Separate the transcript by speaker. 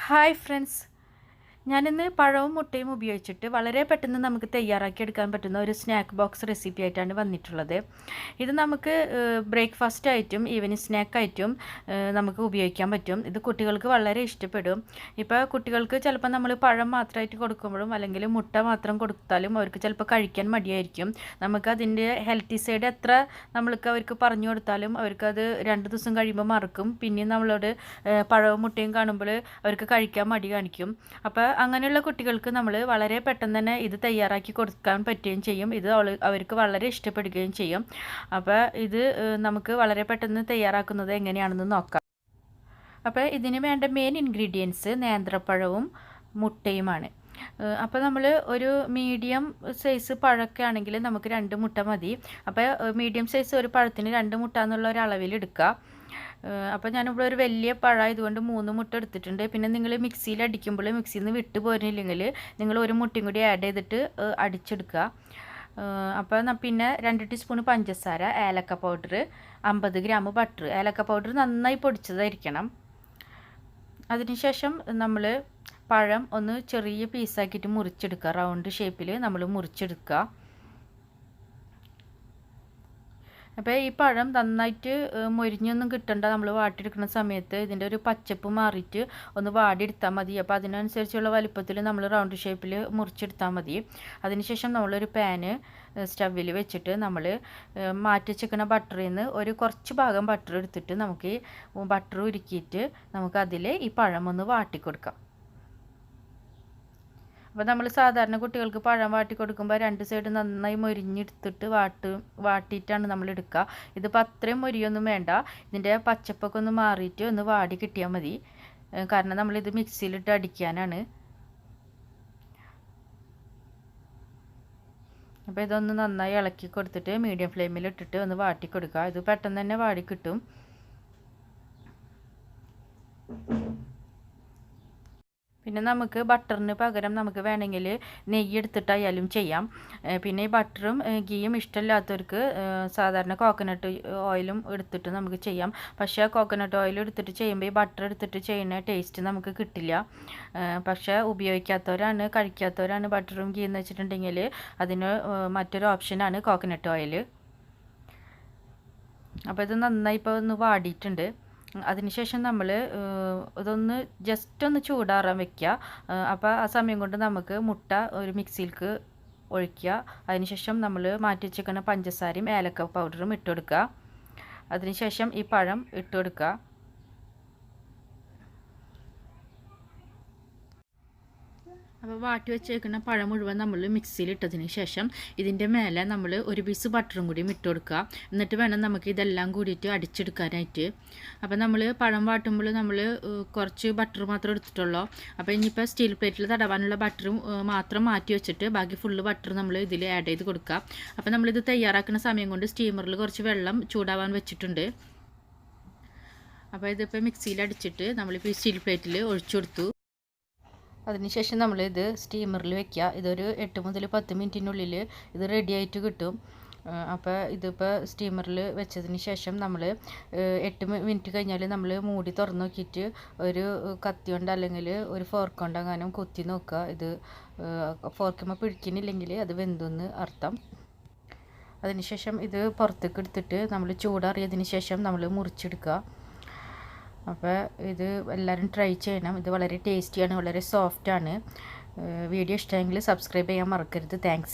Speaker 1: Hi friends, ഞാനിന്ന് പഴവും മുട്ടയും ഉപയോഗിച്ചിട്ട് വളരെ പെട്ടെന്ന് നമുക്ക് തയ്യാറാക്കി എടുക്കാൻ പറ്റുന്ന ഒരു സ്നാക്ക് ബോക്സ് റെസിപ്പി ആയിട്ടാണ് വന്നിട്ടുള്ളത്. ഇത് നമുക്ക് ബ്രേക്ക്ഫാസ്റ്റ് ആയിട്ടും ഈവനിങ് സ്നാക്കായിട്ടും നമുക്ക് ഉപയോഗിക്കാൻ പറ്റും. ഇത് കുട്ടികൾക്ക് വളരെ ഇഷ്ടപ്പെടും. ഇപ്പോൾ കുട്ടികൾക്ക് ചിലപ്പോൾ നമ്മൾ പഴം മാത്രമായിട്ട് കൊടുക്കുമ്പോഴും അല്ലെങ്കിൽ മുട്ട മാത്രം കൊടുത്താലും അവർക്ക് ചിലപ്പോൾ കഴിക്കാൻ മടിയായിരിക്കും. നമുക്കതിൻ്റെ ഹെൽത്തി സൈഡ് എത്ര അവർക്ക് പറഞ്ഞു കൊടുത്താലും അവർക്കത് 2 ദിവസം കഴിയുമ്പോൾ മറക്കും. പിന്നെയും നമ്മളോട് പഴവും മുട്ടയും കാണുമ്പോൾ അവർക്ക് കഴിക്കാൻ മടി കാണിക്കും. അപ്പോൾ അങ്ങനെയുള്ള കുട്ടികൾക്ക് നമ്മൾ വളരെ പെട്ടെന്ന് തന്നെ ഇത് തയ്യാറാക്കി കൊടുക്കാൻ പറ്റുകയും ചെയ്യും. ഇത് അവർക്ക് വളരെ ഇഷ്ടപ്പെടുകയും ചെയ്യും. അപ്പോൾ ഇത് നമുക്ക് വളരെ പെട്ടെന്ന് തയ്യാറാക്കുന്നത് എങ്ങനെയാണെന്ന് നോക്കാം. അപ്പോൾ ഇതിന് വേണ്ട മെയിൻ ഇൻഗ്രീഡിയൻസ് നേന്ത്രപ്പഴവും മുട്ടയുമാണ്. അപ്പോൾ നമ്മൾ ഒരു മീഡിയം സൈസ് പഴമൊക്കെ ആണെങ്കിൽ നമുക്ക് 2 മുട്ട മതി. അപ്പോൾ മീഡിയം സൈസ് ഒരു പഴത്തിന് 2 മുട്ട എന്നുള്ള ഒരു അളവിൽ എടുക്കുക. അപ്പോൾ ഞാനിവിടെ ഒരു വലിയ പഴമായതുകൊണ്ട് 3 മുട്ട എടുത്തിട്ടുണ്ട്. പിന്നെ നിങ്ങൾ മിക്സിയിൽ അടിക്കുമ്പോൾ മിക്സിയിൽ നിന്ന് വിട്ട് പോരുന്നില്ലെങ്കിൽ നിങ്ങൾ ഒരു മുട്ടയും കൂടി ആഡ് ചെയ്തിട്ട് അടിച്ചെടുക്കുക. അപ്പോൾ പിന്നെ 2 ടീസ്പൂൺ പഞ്ചസാര, ഏലക്ക പൗഡർ, 50 ഗ്രാം ബട്ടർ. ഏലക്ക പൗഡർ നന്നായി പൊടിച്ചതായിരിക്കണം. അതിനുശേഷം നമ്മൾ പഴം ഒന്ന് ചെറിയ പീസാക്കിയിട്ട് മുറിച്ചെടുക്കുക. റൗണ്ട് ഷേപ്പിൽ നമ്മൾ മുറിച്ചെടുക്കുക. അപ്പോൾ ഈ പഴം നന്നായിട്ട് മൊരിഞ്ഞൊന്നും കിട്ടണ്ട. നമ്മൾ വാട്ടിയെടുക്കുന്ന സമയത്ത് ഇതിൻ്റെ ഒരു പച്ചപ്പ് മാറിയിട്ട് ഒന്ന് വാടിയെടുത്താൽ മതി. അപ്പോൾ അതിനനുസരിച്ചുള്ള വലിപ്പത്തിൽ നമ്മൾ റൗണ്ട് ഷേപ്പിൽ മുറിച്ചെടുത്താൽ മതി. അതിനുശേഷം നമ്മളൊരു പാന് സ്റ്റവിൽ വെച്ചിട്ട് നമ്മൾ മാറ്റി വെച്ചിരിക്കുന്ന ബട്ടറിൽ നിന്ന് ഒരു കുറച്ച് ഭാഗം ബട്ടർ എടുത്തിട്ട് നമുക്ക് ബട്ടർ ഉരുക്കിയിട്ട് നമുക്കതിൽ ഈ പഴം ഒന്ന് വാട്ടിക്കൊടുക്കാം. അപ്പോൾ നമ്മൾ സാധാരണ കുട്ടികൾക്ക് പഴം വാട്ടി കൊടുക്കുമ്പോൾ 2 സൈഡ് നന്നായി മൊരിഞ്ഞെടുത്തിട്ട് വാട്ടിയിട്ടാണ് നമ്മൾ എടുക്കുക. ഇതിപ്പോൾ അത്രയും മൊരിയൊന്നും വേണ്ട. ഇതിൻ്റെ പച്ചപ്പൊക്കെ ഒന്ന് മാറിയിട്ട് ഒന്ന് വാടി കിട്ടിയാൽ മതി. കാരണം നമ്മളിത് മിക്സിയിലിട്ട് അടിക്കാനാണ്. അപ്പോൾ ഇതൊന്ന് നന്നായി ഇളക്കി കൊടുത്തിട്ട് മീഡിയം ഫ്ലെയിമിൽ ഇട്ടിട്ട് ഒന്ന് വാട്ടി കൊടുക്കുക. ഇത് പെട്ടെന്ന് തന്നെ വാടി കിട്ടും. പിന്നെ നമുക്ക് ബട്ടറിന് പകരം നമുക്ക് വേണമെങ്കിൽ നെയ്യ് എടുത്തിട്ടായാലും ചെയ്യാം. പിന്നെ ഈ ബട്ടറും ഗീയും ഇഷ്ടമില്ലാത്തവർക്ക് സാധാരണ കോക്കനട്ട് ഓയിലും എടുത്തിട്ട് നമുക്ക് ചെയ്യാം. പക്ഷേ കോക്കനട്ട് ഓയിൽ എടുത്തിട്ട് ചെയ്യുമ്പോൾ ഈ ബട്ടർ എടുത്തിട്ട് ചെയ്യുന്ന ടേസ്റ്റ് നമുക്ക് കിട്ടില്ല. പക്ഷേ കഴിക്കാത്തവരാണ് ബട്ടറും ഗീ എന്ന് വെച്ചിട്ടുണ്ടെങ്കിൽ അതിന് മറ്റൊരു ഓപ്ഷനാണ് കോക്കനട്ട് ഓയിൽ. അപ്പോൾ ഇത് നന്നായി ഇപ്പോൾ ഒന്ന് വാടിയിട്ടുണ്ട്. അതിനുശേഷം നമ്മൾ ഇതൊന്ന് ജസ്റ്റ് ഒന്ന് ചൂടാറാൻ വെക്കുക. അപ്പോൾ ആ സമയം കൊണ്ട് നമുക്ക് മുട്ട ഒരു മിക്സിയിലേക്ക് ഒഴിക്കുക. അതിനുശേഷം നമ്മൾ മാറ്റി വെച്ചിരിക്കുന്ന പഞ്ചസാരയും ഏലക്ക പൗഡറും ഇട്ട് കൊടുക്കുക. അതിനുശേഷം ഈ പഴം ഇട്ട് കൊടുക്കുക. അപ്പോൾ വാട്ടി വെച്ചേക്കുന്ന പഴം മുഴുവൻ നമ്മൾ മിക്സിയിൽ ഇട്ടതിന് ശേഷം ഇതിൻ്റെ മേലെ നമ്മൾ ഒരു പീസ് ബട്ടറും കൂടി ഇട്ട് കൊടുക്കുക. എന്നിട്ട് വേണം നമുക്ക് ഇതെല്ലാം കൂടിയിട്ട് അടിച്ചെടുക്കാനായിട്ട്. അപ്പോൾ നമ്മൾ പഴം വാട്ടുമ്പോൾ നമ്മൾ കുറച്ച് ബട്ടർ മാത്രം എടുത്തിട്ടുള്ളൂ. അപ്പോൾ ഇനിയിപ്പോൾ സ്റ്റീൽ പ്ലേറ്റിൽ തടവാനുള്ള ബട്ടറും മാത്രം മാറ്റി വെച്ചിട്ട് ബാക്കി ഫുള്ള് ബട്ടർ നമ്മൾ ഇതിൽ ആഡ് ചെയ്ത് കൊടുക്കുക. അപ്പോൾ നമ്മളിത് തയ്യാറാക്കുന്ന സമയം കൊണ്ട് സ്റ്റീമറിൽ കുറച്ച് വെള്ളം ചൂടാവാൻ വെച്ചിട്ടുണ്ട്. അപ്പോൾ ഇതിപ്പോൾ മിക്സിയിൽ അടിച്ചിട്ട് നമ്മളിപ്പോൾ സ്റ്റീൽ പ്ലേറ്റിൽ ഒഴിച്ചു കൊടുത്തു. അതിനുശേഷം നമ്മളിത് സ്റ്റീമറിൽ വെക്കുക. ഇതൊരു 8 മുതൽ 10 മിനിറ്റിനുള്ളിൽ ഇത് റെഡി ആയിട്ട് കിട്ടും. അപ്പോൾ ഇതിപ്പോൾ സ്റ്റീമറിൽ വെച്ചതിന് ശേഷം നമ്മൾ 8 മിനിറ്റ് കഴിഞ്ഞാൽ നമ്മൾ മൂടി തുറന്ന് നോക്കിയിട്ട് ഒരു കത്തി കൊണ്ട് അല്ലെങ്കിൽ ഒരു ഫോർക്ക് കൊണ്ട് എങ്ങാനും കുത്തി നോക്കുക. ഇത് ഫോർക്കുമ്പോൾ പിടിക്കുന്നില്ലെങ്കിൽ അത് വെന്തെന്ന് അർത്ഥം. അതിനുശേഷം ഇത് പുറത്തേക്ക് എടുത്തിട്ട് നമ്മൾ ചൂടാറിയതിന് ശേഷം നമ്മൾ മുറിച്ചെടുക്കുക. അപ്പോൾ ഇത് എല്ലാവരും ട്രൈ ചെയ്യണം. ഇത് വളരെ ടേസ്റ്റിയാണ്, വളരെ സോഫ്റ്റാണ്. വീഡിയോ ഇഷ്ടമെങ്കിൽ സബ്സ്ക്രൈബ് ചെയ്യാൻ മറക്കരുത്. താങ്ക്സ്.